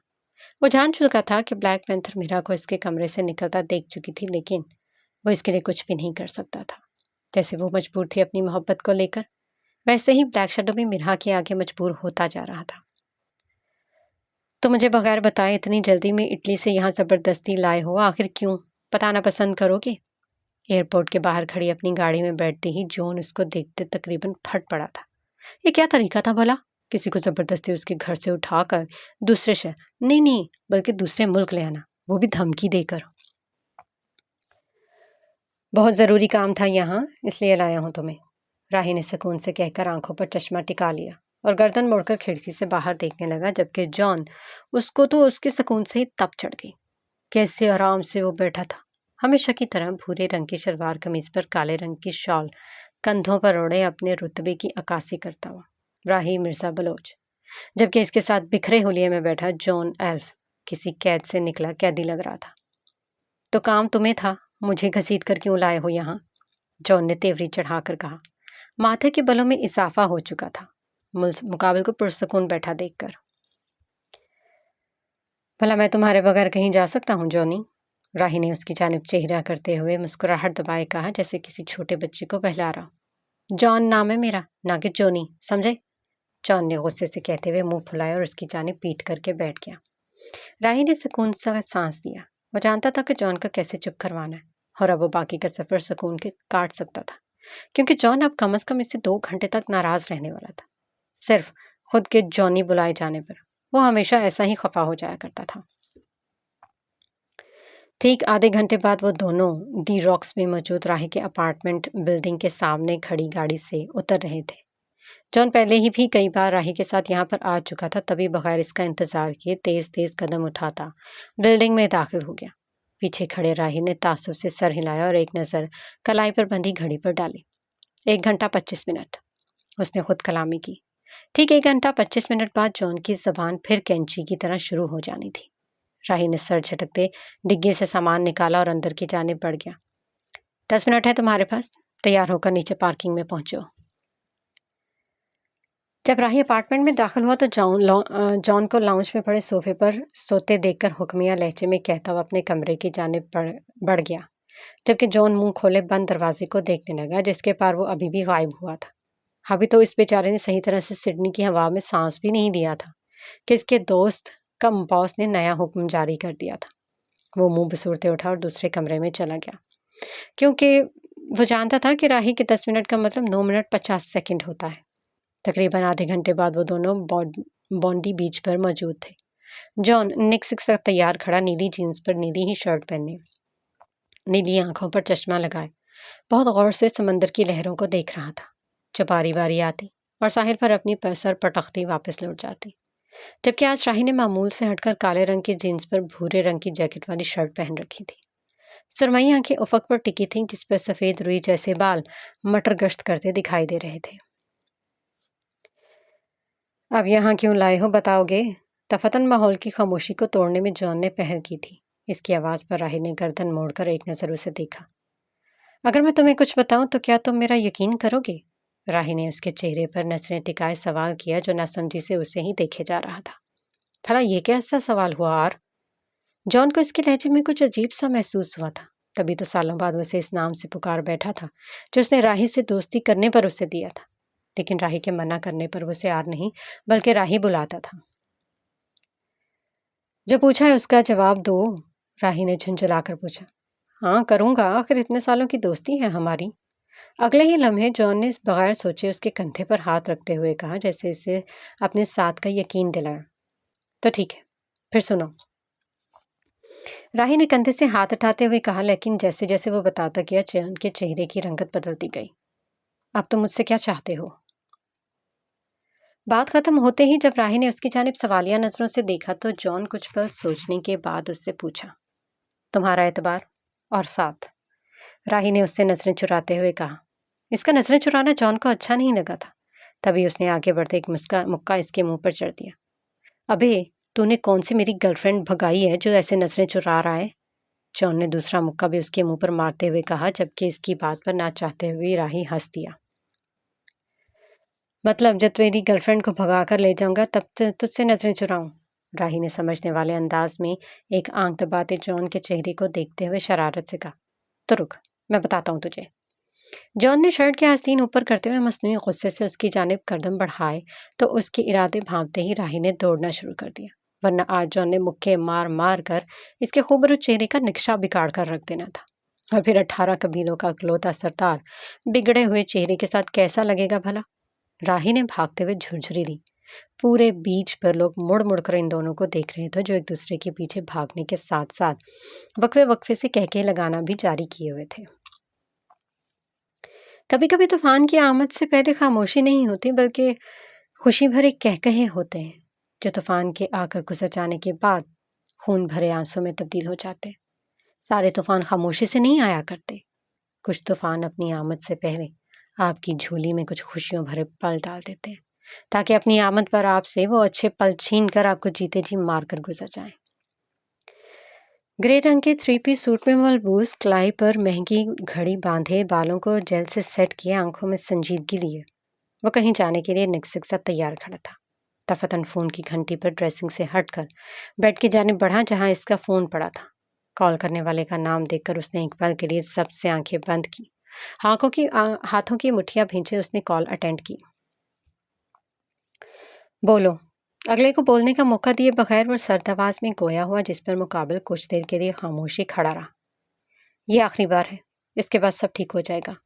वो जान चुका था कि ब्लैक पैंथर मीरा को इसके कमरे से निकलता देख चुकी थी, लेकिन वो इसके लिए कुछ भी नहीं कर सकता था। जैसे वो मजबूर थी अपनी मोहब्बत को लेकर, वैसे ही ब्लैक शैडो भी मीरा के आगे मजबूर होता जा रहा था। तो मुझे बगैर बताए इतनी जल्दी में इटली से यहाँ ज़बरदस्ती लाए हो, आखिर क्यों? बताना पसंद करोगे? एयरपोर्ट के बाहर खड़ी अपनी गाड़ी में बैठते ही जॉन उसको देखते तकरीबन फट पड़ा था। ये क्या तरीका था भला? किसी को ज़बरदस्ती उसके घर से उठाकर दूसरे शहर, नहीं बल्कि दूसरे मुल्क ले आना, वो भी धमकी देकर। बहुत ज़रूरी काम था यहाँ, इसलिए लाया हूँ तुम्हें, राही ने सुकून से कहकर आंखों पर चश्मा टिका लिया और गर्दन मोड़कर खिड़की से बाहर देखने लगा, जबकि जॉन उसको तो उसके सुकून से ही तप चढ़ गई। कैसे आराम से वो बैठा था, हमेशा की तरह भूरे रंग की शलवार कमीज पर काले रंग की शॉल कंधों पर ओढ़े अपने रुतबे की अक्कासी करता हुआ राही मिर्जा बलोच, जबकि इसके साथ बिखरे हुलिये में बैठा जॉन एल्फ किसी कैद से निकला कैदी लग रहा था। तो काम तुम्हें था, मुझे घसीट कर क्यों लाए हो यहाँ? जॉन ने तेवरी चढ़ाकर कहा। माथे के बलों में इजाफा हो चुका था मुकाबिल को पुरसकून बैठा देखकर। भला मैं तुम्हारे बगैर कहीं जा सकता हूँ जॉनी? राही ने उसकी जानिब चेहरा करते हुए मुस्कुराहट दबाए कहा, जैसे किसी छोटे बच्चे को बहला रहा। जॉन नाम है मेरा, ना कि जोनी, समझे? जॉन ने गुस्से से कहते हुए मुंह फुलाया और उसकी जानिब पीट करके बैठ गया। राही ने सुकून सा सांस दिया। वो जानता था कि जॉन को कैसे चुप करवाना है और अब वो बाकी का सफर सुकून के काट सकता था, क्योंकि जॉन अब कम से कम इससे 2 घंटे तक नाराज रहने वाला था। सिर्फ खुद के जॉनी बुलाए जाने पर वो हमेशा ऐसा ही खफा हो जाया करता था। ठीक आधे घंटे बाद वो दोनों दी रॉक्स में मौजूद राही के अपार्टमेंट बिल्डिंग के सामने खड़ी गाड़ी से उतर रहे थे। जॉन पहले ही भी कई बार राही के साथ यहाँ पर आ चुका था, तभी बगैर इसका इंतजार किए तेज तेज कदम उठाता बिल्डिंग में दाखिल हो गया। पीछे खड़े राही ने तासुब से सर हिलाया और एक नज़र कलाई पर बंधी घड़ी पर डाली। 1 घंटा 25 मिनट, उसने खुद कलामी की। ठीक 1 घंटा 25 मिनट बाद जॉन की जबान फिर कैंची की तरह शुरू हो जानी थी। राही ने सर झटकते डिग्गी से सामान निकाला और अंदर की जानिब बढ़ गया। 10 मिनट है तुम्हारे पास, तैयार होकर नीचे पार्किंग में पहुंचो। जब राही अपार्टमेंट में दाखिल हुआ तो जॉन को लाउंज में पड़े सोफे पर सोते देखकर हुक्मिया लहजे में कहता हुआ अपने कमरे की जानिब बढ़ गया, जबकि जॉन मुंह खोले बंद दरवाजे को देखने लगा जिसके पार वो अभी भी गायब हुआ था। अभी तो इस बेचारे ने सही तरह से सिडनी की हवा में सांस भी नहीं दिया था कि इसके दोस्त कम बॉस ने नया हुक्म जारी कर दिया था। वो मुंह बसूरते उठा और दूसरे कमरे में चला गया, क्योंकि वो जानता था कि राही के 10 मिनट का मतलब 9 मिनट 50 सेकंड होता है। तकरीबन आधे घंटे बाद वो दोनों बॉन्डी बीच पर मौजूद थे। जॉन निक से तैयार खड़ा, नीली जीन्स पर नीली ही शर्ट पहने, नीली आंखों पर चश्मा लगाए, बहुत गौर से समंदर की लहरों को देख रहा था जो बारी बारी आती और साहिल पर अपनी सर पटकती वापस लौट जाती। जबकि आज राही ने मामूल से हटकर काले रंग की जीन्स पर भूरे रंग की जैकेट वाली शर्ट पहन रखी थी। सुरमई आंखें उफक पर टिकी थीं, जिस पर सफेद रुई जैसे बाल मटर गश्त करते दिखाई दे रहे थे। अब यहाँ क्यों लाए हो, बताओगे? तफतन माहौल की खामोशी को तोड़ने में जॉन ने पहल की थी। इसकी आवाज़ पर राही ने गर्दन मोड़कर एक नज़र उसे देखा। अगर मैं तुम्हें कुछ बताऊं तो क्या तुम मेरा यकीन करोगे? राही ने उसके चेहरे पर नजरें टिकाए सवाल किया, जो नासमझी से उसे ही देखे जा रहा था। भला ये कैसा सवाल हुआ आर? जॉन को इसके लहजे में कुछ अजीब सा महसूस हुआ था। तभी तो सालों बाद उसे इस नाम से पुकार बैठा था जो उसने राही से दोस्ती करने पर उसे दिया था। लेकिन राही के मना करने पर उसे आर नहीं बल्कि राही बुलाता था। जो पूछा है उसका जवाब दो, राही ने झुंझलाकर पूछा। हाँ करूंगा, आखिर इतने सालों की दोस्ती है हमारी। अगले ही लम्हे जॉन ने इस बगैर सोचे उसके कंधे पर हाथ रखते हुए कहा, जैसे इसे अपने साथ का यकीन दिलाया। तो ठीक है, फिर सुनो। राही ने कंधे से हाथ उठाते हुए कहा, लेकिन जैसे जैसे वो बताता गया जॉन के चेहरे की रंगत बदलती गई। अब तुम मुझसे क्या चाहते हो? बात खत्म होते ही जब राही ने उसकी जानिब सवालिया नजरों से देखा तो जॉन कुछ पल सोचने के बाद उससे पूछा, तुम्हारा एतबार और साथ। राही ने उससे नजरें चुराते हुए कहा। इसका नजरें चुराना जॉन को अच्छा नहीं लगा था। तभी उसने आगे बढ़ते एक मुक्का इसके मुंह पर चढ़ दिया। अबे, तूने कौन सी मेरी गर्लफ्रेंड भगाई है जो ऐसे नजरें चुरा रहा है? जॉन ने दूसरा मुक्का भी उसके मुंह पर मारते हुए कहा, जबकि इसकी बात पर ना चाहते हुए राही हंस दिया। मतलब जब तेरी गर्लफ्रेंड को भगा कर ले जाऊंगा तब तुझसे नजरें चुराऊं? राही ने समझने वाले अंदाज में एक आंख दबाते जॉन के चेहरे को देखते हुए शरारत से कहा। तो रुक, मैं बताता हूँ तुझे। जॉन ने शर्ट के आस्तीन ऊपर करते हुए मसनूई गुस्से से उसकी जानिब कदम बढ़ाए तो उसके इरादे भांपते ही राही ने दौड़ना शुरू कर दिया, वरना आज जॉन ने मुक्के मार मार कर इसके खूबसूरत चेहरे का नक्शा बिगाड़ कर रख देना था। और फिर 18 कबीलों का इकलौता सरदार बिगड़े हुए चेहरे के साथ कैसा लगेगा भला? राही ने भागते हुए झुरझुरी ली। पूरे बीच पर लोग मुड़ मुड़ कर इन दोनों को देख रहे थे, जो एक दूसरे के पीछे भागने के साथ साथ वक्फे वक्फे से कहके लगाना भी जारी किए हुए थे। कभी कभी तूफान की आमद से पहले खामोशी नहीं होती बल्कि खुशी भरे कहकहे होते हैं, जो तूफान के आकर गुजर जाने के बाद खून भरे आंसू में तब्दील हो जाते। सारे तूफान खामोशी से नहीं आया करते। कुछ तूफान अपनी आमद से पहले आपकी झोली में कुछ खुशियों भरे पल डाल देते हैं, ताकि अपनी आमद पर आपसे वो अच्छे पल छीन कर आपको जीते जी मार कर गुजर जाएं। ग्रे रंग के 3 पीस सूट में मलबूस, कलाई पर महंगी घड़ी बांधे, बालों को जेल से सेट किए, आंखों में संजीदगी लिए वो कहीं जाने के लिए निकसिक सा तैयार खड़ा था। तफतन फोन की घंटी पर ड्रेसिंग से हटकर बेड की जानिब बढ़ा जहां इसका फोन पड़ा था। कॉल करने वाले का नाम देखकर उसने एक पल के लिए सबसे आंखें बंद की। हाथों की मुठ्ठियां भींचे उसने कॉल अटेंड की। बोलो। अगले को बोलने का मौका दिए बगैर वो सर्द आवाज में गोया हुआ, जिस पर मुकाबिल कुछ देर के लिए खामोशी खड़ा रहा। ये आखिरी बार है, इसके बाद सब ठीक हो जाएगा।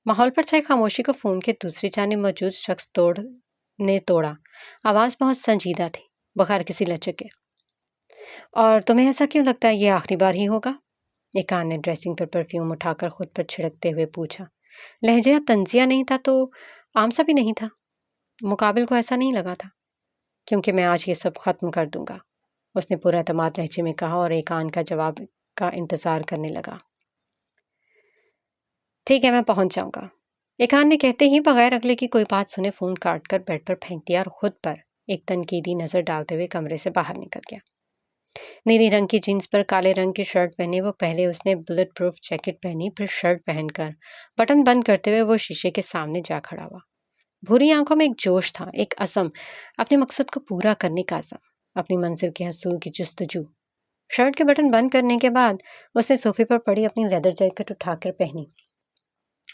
माहौल पर छाई खामोशी को फोन के दूसरी जानिब मौजूद शख्स तोड़ा। आवाज बहुत संजीदा थी, बगैर किसी लचक के। और तुम्हें ऐसा क्यों लगता है ये आखिरी बार ही होगा? एक कान ने ड्रेसिंग पर परफ्यूम उठाकर खुद पर छिड़कते हुए पूछा। लहजा तंजिया नहीं था तो आम सा भी नहीं था। मुकाबिल को ऐसा नहीं लगा था। क्योंकि मैं आज ये सब खत्म कर दूंगा, उसने पूरा एतमाद लहजे में कहा और एक आन का जवाब का इंतजार करने लगा। ठीक है, मैं पहुंच जाऊंगा, एकान ने कहते ही बगैर अगले की कोई बात सुने फोन काट कर बेड पर फेंक दिया और खुद पर एक तनकीदी नजर डालते हुए कमरे से बाहर निकल गया। नीली रंग की जीन्स पर काले रंग की शर्ट पहने वो पहले उसने बुलेट प्रूफ जैकेट पहनी, फिर शर्ट पहनकर बटन बंद करते हुए वो शीशे के सामने जा खड़ा हुआ। भूरी आंखों में एक जोश था, एक असम, अपने मकसद को पूरा करने का असम, अपनी मंजिल के हसूल की जुस्तजू। शर्ट के बटन बंद करने के बाद उसने सोफे पर पड़ी अपनी लेदर जैकेट उठाकर पहनी।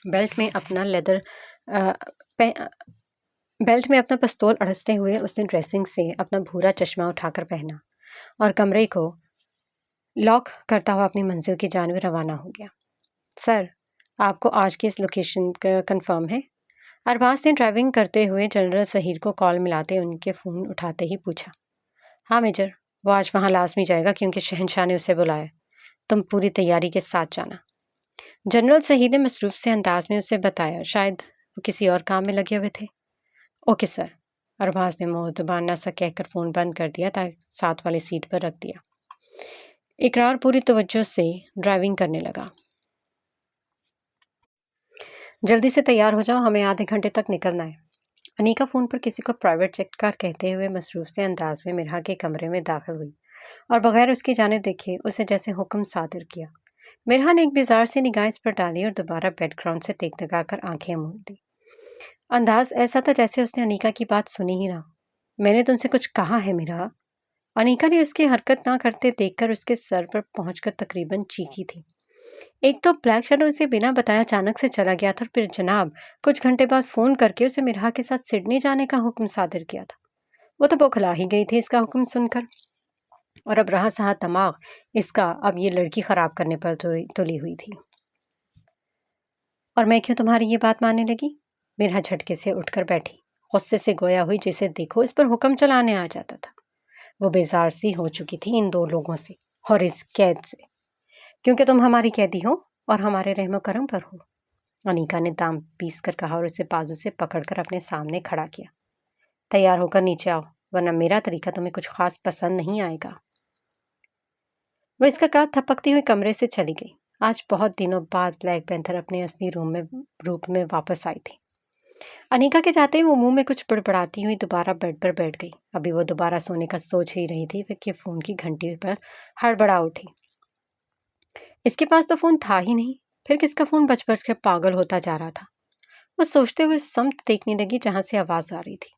बेल्ट में अपना पिस्तौल अड़सते हुए उसने ड्रेसिंग से अपना भूरा चश्मा उठाकर पहना और कमरे को लॉक करता हुआ अपनी मंजिल की जानिब रवाना हो गया। सर, आपको आज की इस लोकेशन का कंफर्म है? अरबाज ने ड्राइविंग करते हुए जनरल सहीर को कॉल मिलाते उनके फ़ोन उठाते ही पूछा। हाँ मेजर, वो आज वहाँ लाजमी जाएगा क्योंकि शहंशाह ने उसे बुलाया। तुम पूरी तैयारी के साथ जाना। जनरल सहीर ने मसरूफ से अंदाज में उसे बताया। शायद वो किसी और काम में लगे हुए थे। Okay sir. अरबाज ने मुद्दबाना सा कहकर फ़ोन बंद कर दिया ताकि साथ वाली सीट पर रख दिया। इकरार पूरी तवज्जो से ड्राइविंग करने लगा। जल्दी से तैयार हो जाओ, हमें आधे घंटे तक निकलना है। अनीका फ़ोन पर किसी को प्राइवेट जेट कार कहते हुए मसरूफ से अंदाज में मिरहा के कमरे में दाखिल हुई और बगैर उसकी जाने देखे उसे जैसे हुक्म सादिर किया। मिरहा ने एक बेजार सी निगाह इस पर डाली और दोबारा बैकग्राउंड से टेक लगाकर आंखें मूंद दी। अंदाज ऐसा था जैसे उसने अनीका की बात सुनी ही ना। मैंने तुमसे कुछ कहा है मिरहा। अनीका ने उसकी हरकत ना करते देखकर उसके सर पर पहुंचकर तकरीबन चीखी थी। एक तो ब्लैक शैडो उसे बिना बताए अचानक से चला गया था और फिर जनाब कुछ घंटे बाद फोन करके उसे मिरहा के साथ सिडनी जाने का हुक्म सादिर किया था। वो तो बौखला ही गई थी इसका हुक्म सुनकर, और अब रहा सहा दिमाग इसका अब ये लड़की खराब करने पर तुली हुई थी। और मैं क्यों तुम्हारी ये बात मानने लगी? मिरहा झटके से उठकर बैठी, गुस्से से गोया हुई जिसे देखो इस पर हुक्म चलाने आ जाता था। वो बेजार सी हो चुकी थी इन दो लोगों से और इस कैद से, क्योंकि तुम हमारी कैदी हो और हमारे रहमो करम पर हो। अनीका ने दाम पीस कर कहा और उसे बाजू से पकड़कर अपने सामने खड़ा किया। तैयार होकर नीचे आओ, वरना मेरा तरीका तुम्हें कुछ खास पसंद नहीं आएगा। वो इसका कहा थपकती हुई कमरे से चली गई। आज बहुत दिनों बाद ब्लैक पैंथर अपने असली रूप में वापस आई थी। अनीका के जाते ही वो मुंह में कुछ बड़बड़ाती हुई दोबारा बेड पर बैठ गई। अभी वो दोबारा सोने का सोच ही रही थी कि फोन की घंटी पर हड़बड़ा उठी। इसके पास तो फोन था ही नहीं, फिर किसका फोन बज बज कर पागल होता जा रहा था। वो सोचते हुए समत देखने लगी जहां से आवाज आ रही थी।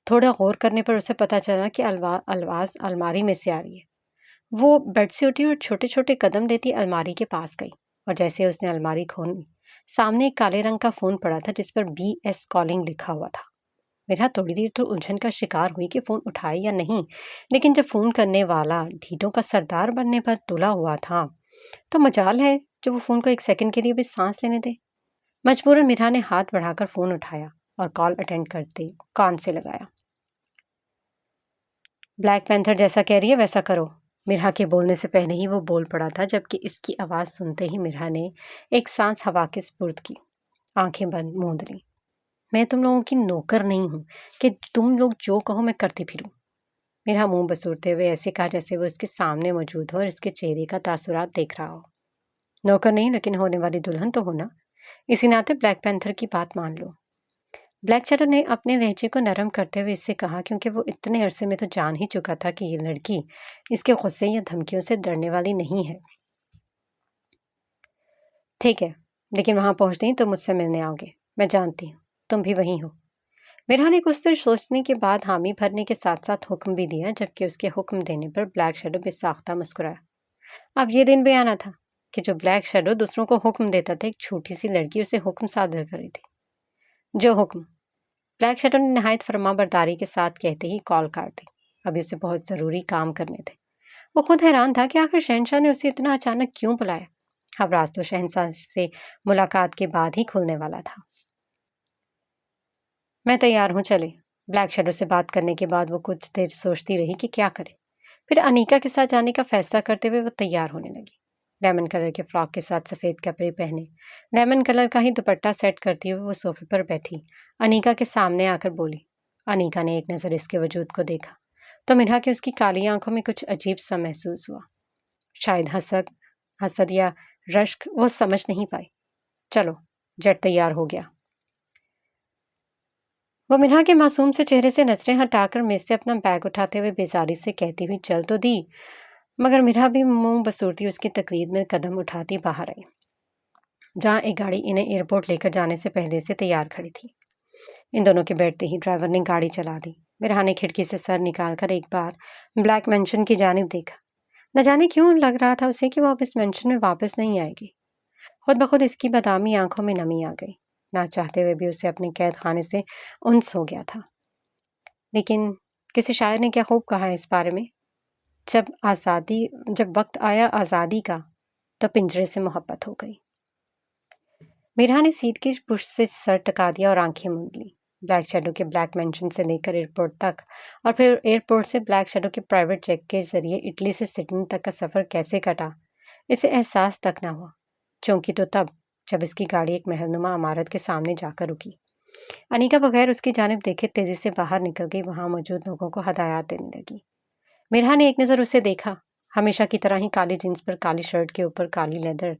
थोड़ा गौर करने पर उसे पता चला कि आवाज अलमारी में से आ रही है। वो बेड से उठी और छोटे छोटे कदम देती अलमारी के पास गई, और जैसे उसने अलमारी खोली सामने एक काले रंग का फोन पड़ा था जिस पर BS कॉलिंग लिखा हुआ था। मेरा थोड़ी देर तो उलझन का शिकार हुई कि फोन उठाए या नहीं, लेकिन जब फोन करने वाला ढीठों का सरदार बनने पर तुला हुआ था तो मजाल है जो वो फोन को एक सेकंड के लिए भी सांस लेने दे। मजबूरन मिरा ने हाथ बढ़ाकर फोन उठाया और कॉल अटेंड करते कान से लगाया। ब्लैक पैंथर जैसा कह रही है वैसा करो। मिरा के बोलने से पहले ही वो बोल पड़ा था, जबकि इसकी आवाज़ सुनते ही मिरा ने एक सांस हवा के स्पुर्द की, आंखें बंद मूंद ली। मैं तुम लोगों की नौकर नहीं हूं कि तुम लोग जो कहो मैं करती फिरूं। मेरा मुंह बसूरते हुए ऐसे कहा जैसे वो इसके सामने मौजूद हो और इसके चेहरे का तासुरात देख रहा हो। नौकर नहीं, लेकिन होने वाली दुल्हन तो हो ना। इसी नाते ब्लैक पैंथर की बात मान लो। ब्लैक शैडो ने अपने लहजे को नरम करते हुए इससे कहा, क्योंकि वो इतने अरसे में तो जान ही चुका था कि ये लड़की इसके गुस्से या धमकियों से डरने वाली नहीं है। ठीक है, लेकिन वहां पहुंचते ही तुम मुझसे मिलने आओगे। मैं जानती हूँ तुम भी वहीं हो। मिरा ने कुछ देर सोचने के बाद हामी भरने के साथ साथ हुक्म भी दिया, जबकि उसके हुक्म देने पर ब्लैक शैडो बेसाख्ता मुस्कुराया। अब ये दिन भी आना था कि जो ब्लैक शैडो दूसरों को हुक्म देता था, एक छोटी सी लड़की उसे हुक्म सादर कर रही थी। जो हुक्म। ब्लैक शैडो ने नहायत फरमाबरदारी के साथ कहते ही कॉल काट दी। अभी उसे बहुत ज़रूरी काम करने थे। वो खुद हैरान था कि आखिर शहनशाह ने उसे इतना अचानक क्यों बुलाया। अब राज तो शहनशाह से मुलाकात के बाद ही खुलने वाला था। मैं तैयार हूँ, चले। ब्लैक शैडो से बात करने के बाद वो कुछ देर सोचती रही कि क्या करे। फिर अनीका के साथ जाने का फैसला करते हुए वो तैयार होने लगी। लेमन कलर के फ्रॉक के साथ सफ़ेद कपड़े पहने, लेमन कलर का ही दुपट्टा सेट करती हुए वो सोफे पर बैठी अनीका के सामने आकर बोली। अनीका ने एक नज़र इसके वजूद को देखा तो मिला कि उसकी काली आंखों में कुछ अजीब सा महसूस हुआ। शायद हसद या रश्क, वो समझ नहीं पाई। चलो, जेट तैयार हो गया। वो मिन्हा के मासूम से चेहरे से नजरें हटाकर मेज से अपना बैग उठाते हुए बेजारी से कहती हुई चल तो दी, मगर मिन्हा भी मुंह बसूरती उसकी तकरीर में कदम उठाती बाहर आई, जहाँ एक गाड़ी इन्हें एयरपोर्ट लेकर जाने से पहले से तैयार खड़ी थी। इन दोनों के बैठते ही ड्राइवर ने गाड़ी चला दी। मिन्हा ने खिड़की से सर निकालकर एक बार ब्लैक मेंशन की जानिब देखा। न जाने क्यों लग रहा था उसे कि वो अब इस मेंशन में वापस नहीं आएगी। खुद ब खुद इसकी बदामी आंखों में नमी आ गई। ना चाहते हुए भी उसे अपने कैद खाने से उन्स हो गया था। लेकिन किसी शायर ने क्या खूब कहा है इस बारे में, जब वक्त आया आज़ादी का तो पिंजरे से मोहब्बत हो गई। मीरा ने सीट की पुश से सर टका दिया और आंखें मूंद ली। ब्लैक शैडो के ब्लैक मेंशन से लेकर एयरपोर्ट तक और फिर एयरपोर्ट से ब्लैक शैडो के प्राइवेट जेट के जरिए इटली से सिडनी तक का सफ़र कैसे कटा, इसे एहसास तक ना हुआ। चौंकी तो तब जब इसकी गाड़ी एक महलनुमा इमारत के सामने जाकर रुकी। अनिका बगैर उसकी जानिब देखे तेजी से बाहर निकल गई, वहां मौजूद लोगों को हदायत देने लगी। मिरहा ने एक नज़र उसे देखा। हमेशा की तरह ही काली जींस पर काली शर्ट के ऊपर काली लेदर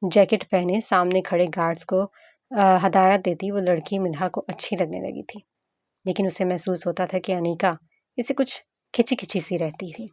जैकेट पहने सामने खड़े गार्ड्स को हदायत देती वो लड़की मिन्हा को अच्छी लगने लगी थी। लेकिन उसे महसूस होता था कि अनीका इसे कुछ खिंची खिंची सी रहती थी।